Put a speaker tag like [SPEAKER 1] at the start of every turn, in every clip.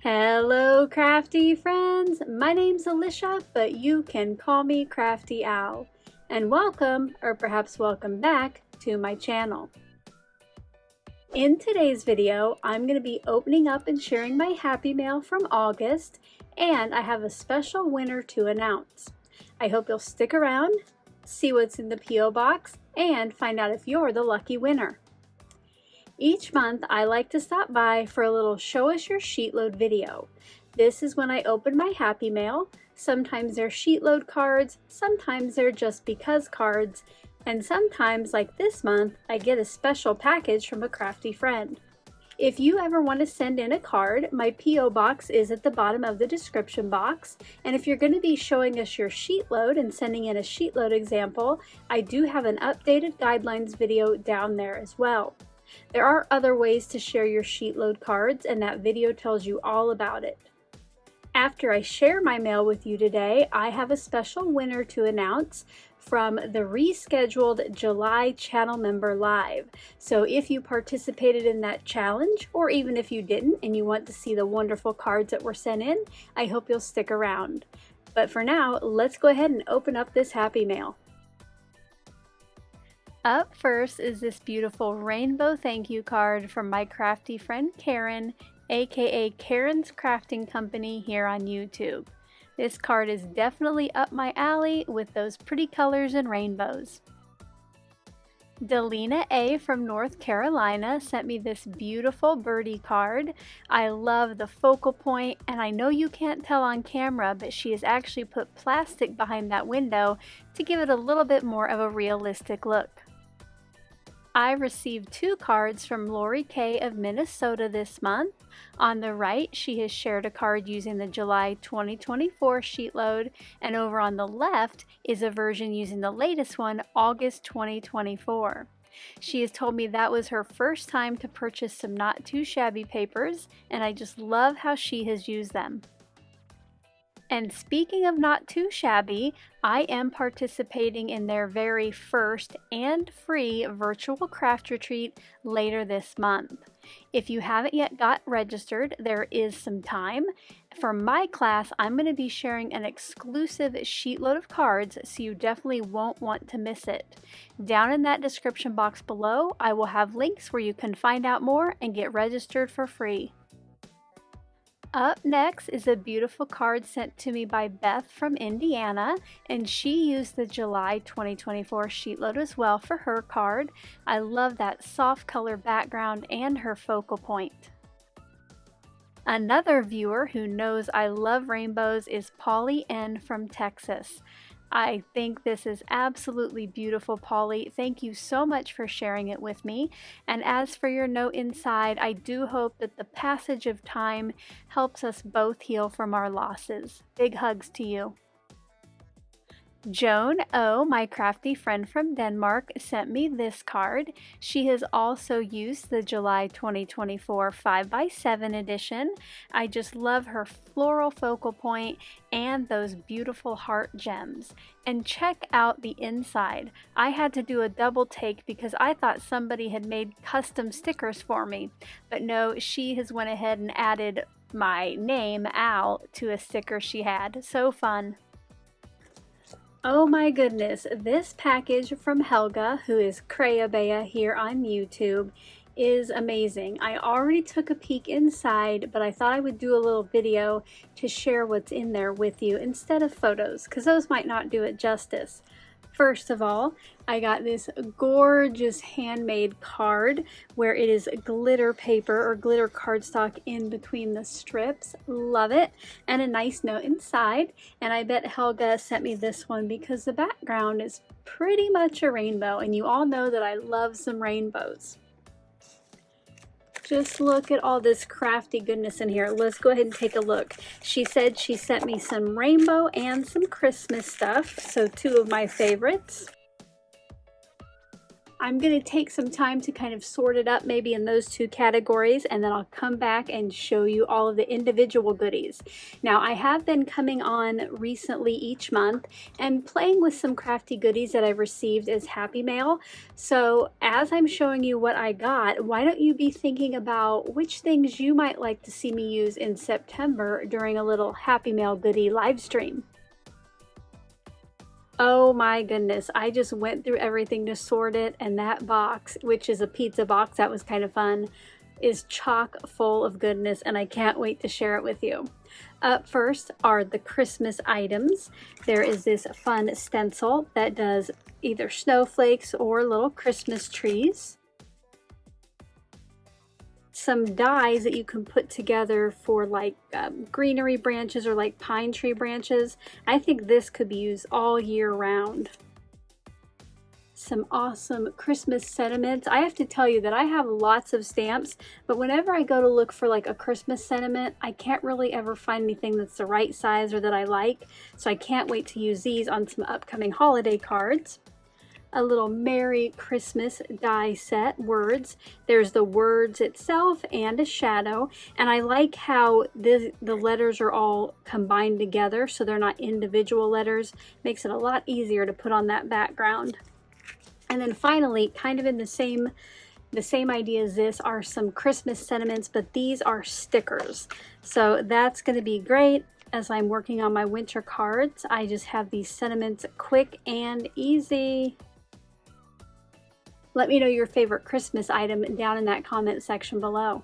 [SPEAKER 1] Hello crafty friends, my name's Alicia, but you can call me Crafty Owl. And welcome, or perhaps welcome back, to my channel. In today's video, I'm going to be opening up and sharing my Happy Mail from August, and I have a special winner to announce. I hope you'll stick around, see what's in the P.O. box, and find out if you're the lucky winner. Each month, I like to stop by for a little Show Us Your SheetLoad video. This is when I open my Happy Mail. Sometimes they're SheetLoad cards, sometimes they're just because cards, and sometimes, like this month, I get a special package from a crafty friend. If you ever want to send in a card, my P.O. box is at the bottom of the description box, and if you're going to be showing us your SheetLoad and sending in a SheetLoad example, I do have an updated guidelines video down there as well. There are other ways to share your SheetLoad cards, and that video tells you all about it. After I share my mail with you today, I have a special winner to announce from the rescheduled July Channel Member Live. So if you participated in that challenge, or even if you didn't and you want to see the wonderful cards that were sent in, I hope you'll stick around. But for now, let's go ahead and open up this Happy Mail. Up first is this beautiful rainbow thank you card from my crafty friend Karen, aka Karen's Crafting Company here on YouTube. This card is definitely up my alley with those pretty colors and rainbows. Delina A from North Carolina sent me this beautiful birdie card. I love the focal point, and I know you can't tell on camera, but she has actually put plastic behind that window to give it a little bit more of a realistic look. I received two cards from Lori K of Minnesota this month. On the right, she has shared a card using the July 2024 SheetLoad, and over on the left is a version using the latest one, August 2024. She has told me that was her first time to purchase some not too shabby papers, and I just love how she has used them. And speaking of not too shabby, I am participating in their very first and free virtual craft retreat later this month. If you haven't yet got registered, there is some time. For my class, I'm going to be sharing an exclusive SheetLoad of cards, so you definitely won't want to miss it. Down in that description box below, I will have links where you can find out more and get registered for free. Up next is a beautiful card sent to me by Beth from Indiana, and she used the July 2024 SheetLoad as well for her card. I love that soft color background and her focal point. Another viewer who knows I love rainbows is Polly N from Texas. I think this is absolutely beautiful, Polly. Thank you so much for sharing it with me. And as for your note inside, I do hope that the passage of time helps us both heal from our losses. Big hugs to you. Joan O, my crafty friend from Denmark, sent me this card. She has also used the July 2024 5x7 edition. I just love her floral focal point and those beautiful heart gems. And check out the inside. I had to do a double take because I thought somebody had made custom stickers for me. But no, she has went ahead and added my name, Al, to a sticker she had. So fun. Oh my goodness, this package from Helga, who is Crayabea here on YouTube, is amazing. I already took a peek inside, but I thought I would do a little video to share what's in there with you instead of photos, because those might not do it justice. First of all, I got this gorgeous handmade card where it is glitter paper or glitter cardstock in between the strips. Love it. And a nice note inside. And I bet Helga sent me this one because the background is pretty much a rainbow, and you all know that I love some rainbows. Just look at all this crafty goodness in here. Let's go ahead and take a look. She said she sent me some rainbow and some Christmas stuff, so two of my favorites. I'm going to take some time to kind of sort it up maybe in those two categories, and then I'll come back and show you all of the individual goodies. Now, I have been coming on recently each month and playing with some crafty goodies that I've received as Happy Mail. So as I'm showing you what I got, why don't you be thinking about which things you might like to see me use in September during a little Happy Mail goodie live stream. Oh my goodness, I just went through everything to sort it, and that box, which is a pizza box, that was kind of fun, is chock full of goodness, and I can't wait to share it with you. Up first are the Christmas items. There is this fun stencil that does either snowflakes or little Christmas trees. Some dies that you can put together for like greenery branches or like pine tree branches. I think this could be used all year round. Some awesome Christmas sentiments. I have to tell you that I have lots of stamps, but whenever I go to look for like a Christmas sentiment, I can't really ever find anything that's the right size or that I like. So I can't wait to use these on some upcoming holiday cards. A little Merry Christmas die set words. There's the words itself and a shadow, and I like how the letters are all combined together so they're not individual letters. Makes it a lot easier to put on that background. And then finally, kind of in the same idea as this, are some Christmas sentiments, but these are stickers. So that's going to be great as I'm working on my winter cards. I just have these sentiments quick and easy. Let me know your favorite Christmas item down in that comment section below.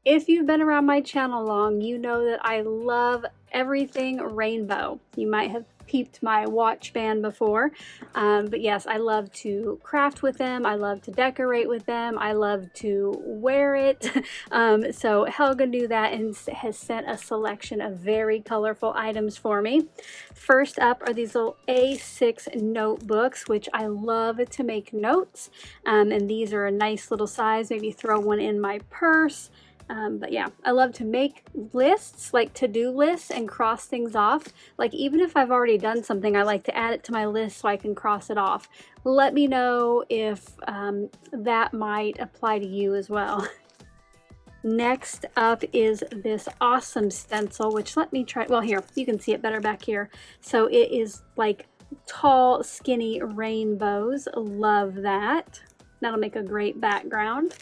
[SPEAKER 1] If you've been around my channel long, you know that I love everything rainbow. You might have peeped my watch band before, but yes, I love to craft with them. I love to decorate with them. I love to wear it. So Helga knew that and has sent a selection of very colorful items for me. First up are these little A6 notebooks, which I love to make notes. And these are a nice little size. Maybe throw one in my purse. But yeah, I love to make lists, like to-do lists, and cross things off. Like even if I've already done something, I like to add it to my list so I can cross it off. Let me know if that might apply to you as well. Next up is this awesome stencil, which let me try. Well, here, you can see it better back here. So it is like tall, skinny rainbows. Love that. That'll make a great background.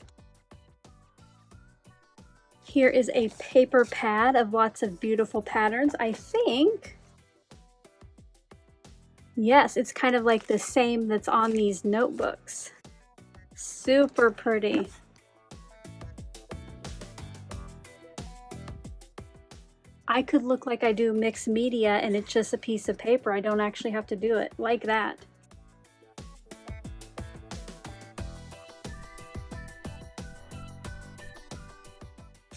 [SPEAKER 1] Here is a paper pad of lots of beautiful patterns. I think, yes, it's kind of like the same that's on these notebooks. Super pretty. I could look like I do mixed media and it's just a piece of paper. I don't actually have to do it like that.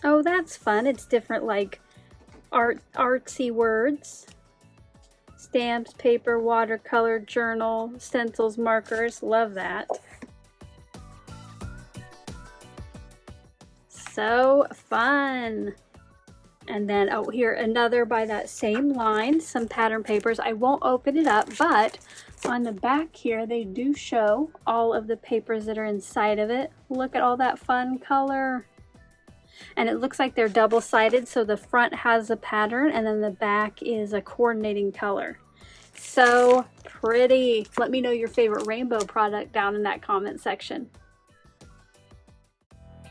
[SPEAKER 1] Oh, that's fun. It's different like artsy words. Stamps, paper, watercolor, journal, stencils, markers. Love that. So fun. And then, oh, here another by that same line, some pattern papers. I won't open it up, but on the back here, they do show all of the papers that are inside of it. Look at all that fun color. And it looks like they're double-sided, so the front has a pattern and then the back is a coordinating color. So pretty. Let me know your favorite rainbow product down in that comment section.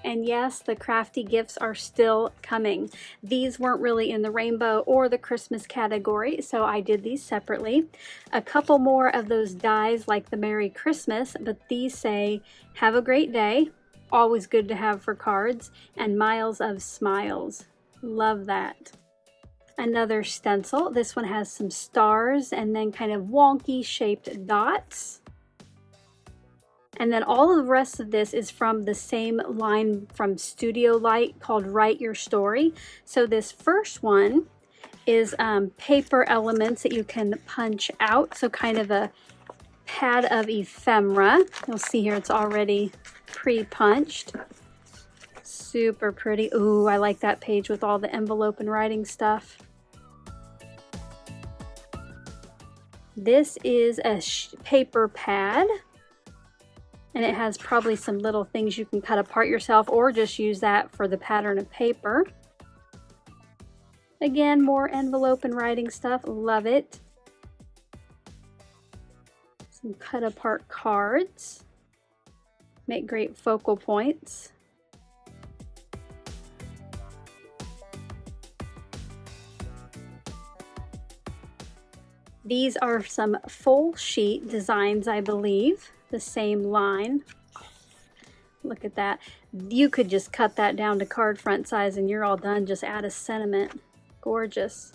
[SPEAKER 1] And yes, the crafty gifts are still coming. These weren't really in the rainbow or the Christmas category, so I did these separately. A couple more of those dies like the Merry Christmas, but these say, "Have a great day." Always good to have for cards, and Miles of Smiles. Love that. Another stencil. This one has some stars and then kind of wonky shaped dots. And then all of the rest of this is from the same line from Studio Light called Write Your Story. So this first one is paper elements that you can punch out. So kind of a pad of ephemera. You'll see here it's already pre-punched. Super pretty. Ooh, I like that page with all the envelope and writing stuff. This is a paper pad, and it has probably some little things you can cut apart yourself or just use that for the pattern of paper. Again, more envelope and writing stuff, love it. Some cut apart cards, make great focal points. These are some full sheet designs, I believe, the same line. Look at that. You could just cut that down to card front size and you're all done. Just add a sentiment. Gorgeous.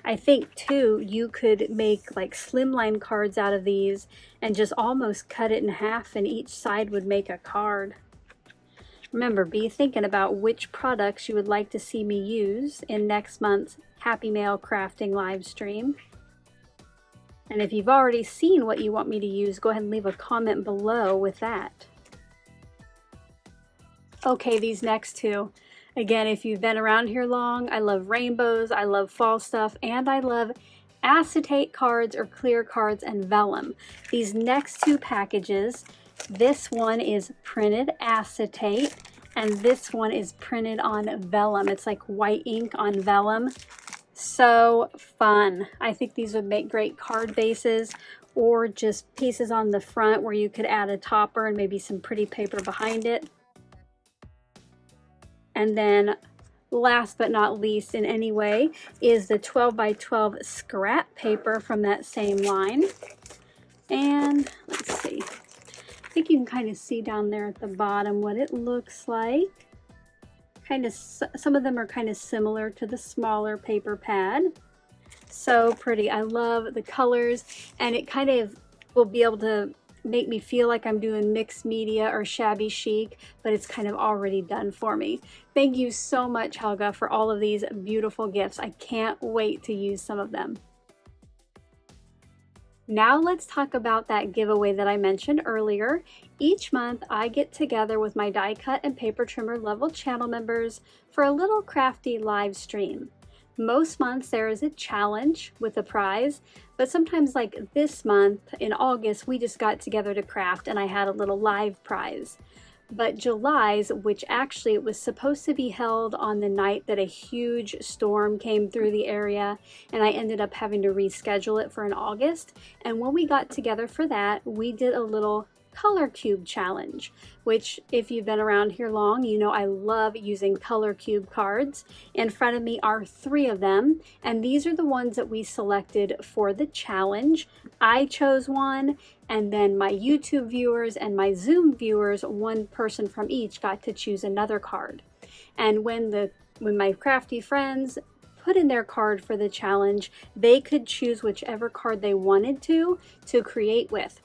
[SPEAKER 1] I think too, you could make like slimline cards out of these and just almost cut it in half and each side would make a card. Remember, be thinking about which products you would like to see me use in next month's Happy Mail crafting live stream. And if you've already seen what you want me to use, go ahead and leave a comment below with that. Okay, these next two. Again, if you've been around here long, I love rainbows, I love fall stuff, and I love acetate cards or clear cards and vellum. These next two packages, this one is printed acetate and this one is printed on vellum. It's like white ink on vellum. So fun. I think these would make great card bases or just pieces on the front where you could add a topper and maybe some pretty paper behind it. And then last but not least in any way is the 12 by 12 scrap paper from that same line. And let's see, I think you can kind of see down there at the bottom what it looks like. Kind of, some of them are kind of similar to the smaller paper pad. So pretty. I love the colors, and it kind of will be able to make me feel like I'm doing mixed media or shabby chic, but it's kind of already done for me. Thank you so much, Helga, for all of these beautiful gifts. I can't wait to use some of them. Now let's talk about that giveaway that I mentioned earlier. Each month I get together with my die cut and paper trimmer level channel members for a little crafty live stream. Most months there is a challenge with a prize, but sometimes like this month in August, we just got together to craft and I had a little live prize. But July's, which actually it was supposed to be held on the night that a huge storm came through the area, and I ended up having to reschedule it for an August. And when we got together for that, we did a little color cube challenge, which if you've been around here long, you know I love using color cube cards. In front of me are 3 of them, and these are the ones that we selected for the challenge. I chose one, and then my YouTube viewers and my Zoom viewers, one person from each, got to choose another card. And when my crafty friends put in their card for the challenge, they could choose whichever card they wanted to create with.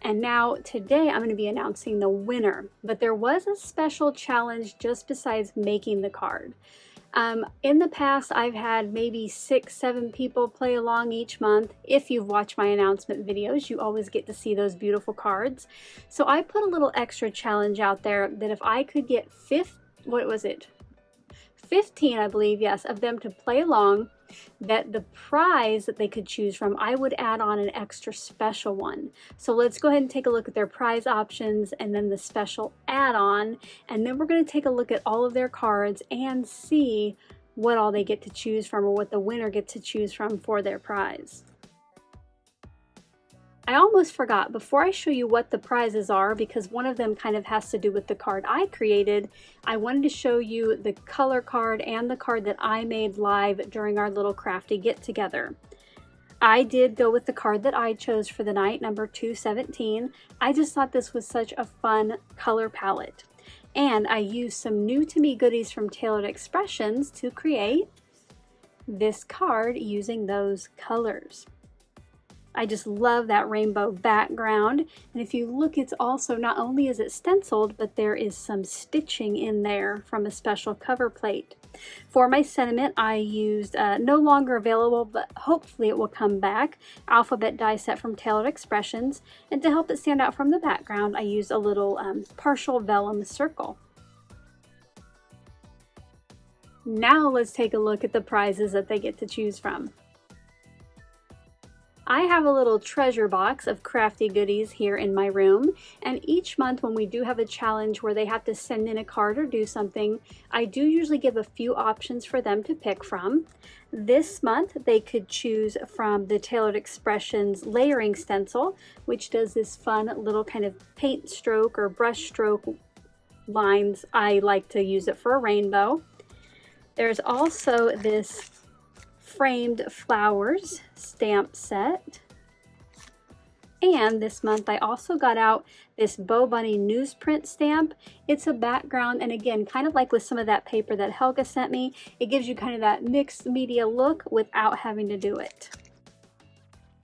[SPEAKER 1] And now today I'm going to be announcing the winner, but there was a special challenge just besides making the card. In the past, I've had maybe 6-7 people play along each month. If you've watched my announcement videos, you always get to see those beautiful cards. So I put a little extra challenge out there that if I could get 15, I believe, yes, of them to play along, that the prize that they could choose from, I would add on an extra special one. So let's go ahead and take a look at their prize options and then the special add-on, and then we're going to take a look at all of their cards and see what all they get to choose from or what the winner gets to choose from for their prize. I almost forgot, before I show you what the prizes are, because one of them kind of has to do with the card I created, I wanted to show you the color card and the card that I made live during our little crafty get together. I did go with the card that I chose for the night, number 217. I just thought this was such a fun color palette. And I used some new to me goodies from Tailored Expressions to create this card using those colors. I just love that rainbow background. And if you look, it's also, not only is it stenciled, but there is some stitching in there from a special cover plate. For my sentiment, I used no longer available, but hopefully it will come back, alphabet die set from Tailored Expressions. And to help it stand out from the background, I used a little partial vellum circle. Now let's take a look at the prizes that they get to choose from. I have a little treasure box of crafty goodies here in my room, and each month when we do have a challenge where they have to send in a card or do something, I do usually give a few options for them to pick from. This month they could choose from the Tailored Expressions layering stencil, which does this fun little kind of paint stroke or brush stroke lines. I like to use it for a rainbow. There's also this framed flowers stamp set, and this month I also got out this Bow Bunny newsprint stamp. It's a background, and again, kind of like with some of that paper that Helga sent me, it gives you kind of that mixed media look without having to do it.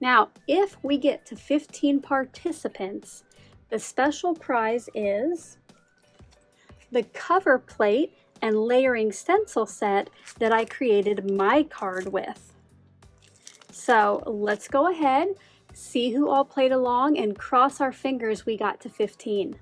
[SPEAKER 1] Now, if we get to 15 participants, the special prize is the cover plate and layering stencil set that I created my card with. So let's go ahead, see who all played along, and cross our fingers we got to 15.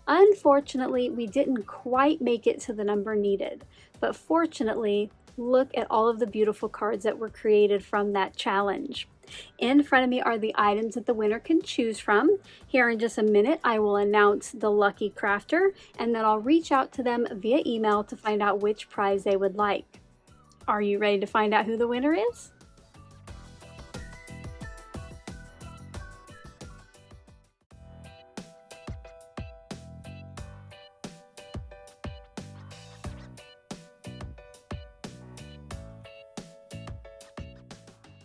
[SPEAKER 1] Unfortunately, we didn't quite make it to the number needed, but fortunately, look at all of the beautiful cards that were created from that challenge. In front of me are the items that the winner can choose from. Here in just a minute, I will announce the lucky crafter, and then I'll reach out to them via email to find out which prize they would like. Are you ready to find out who the winner is?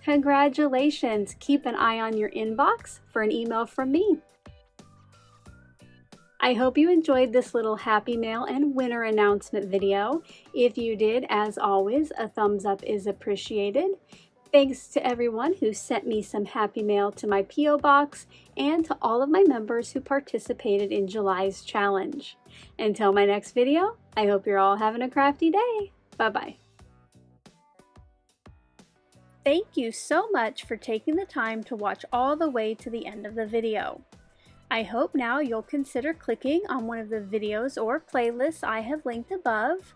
[SPEAKER 1] Congratulations! Keep an eye on your inbox for an email from me. I hope you enjoyed this little Happy Mail and winner announcement video. If you did, as always, a thumbs up is appreciated. Thanks to everyone who sent me some Happy Mail to my P.O. box, and to all of my members who participated in July's challenge. Until my next video, I hope you're all having a crafty day. Bye-bye. Thank you so much for taking the time to watch all the way to the end of the video. I hope now you'll consider clicking on one of the videos or playlists I have linked above.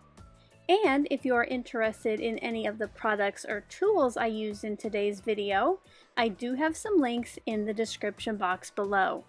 [SPEAKER 1] And if you are interested in any of the products or tools I used in today's video, I do have some links in the description box below.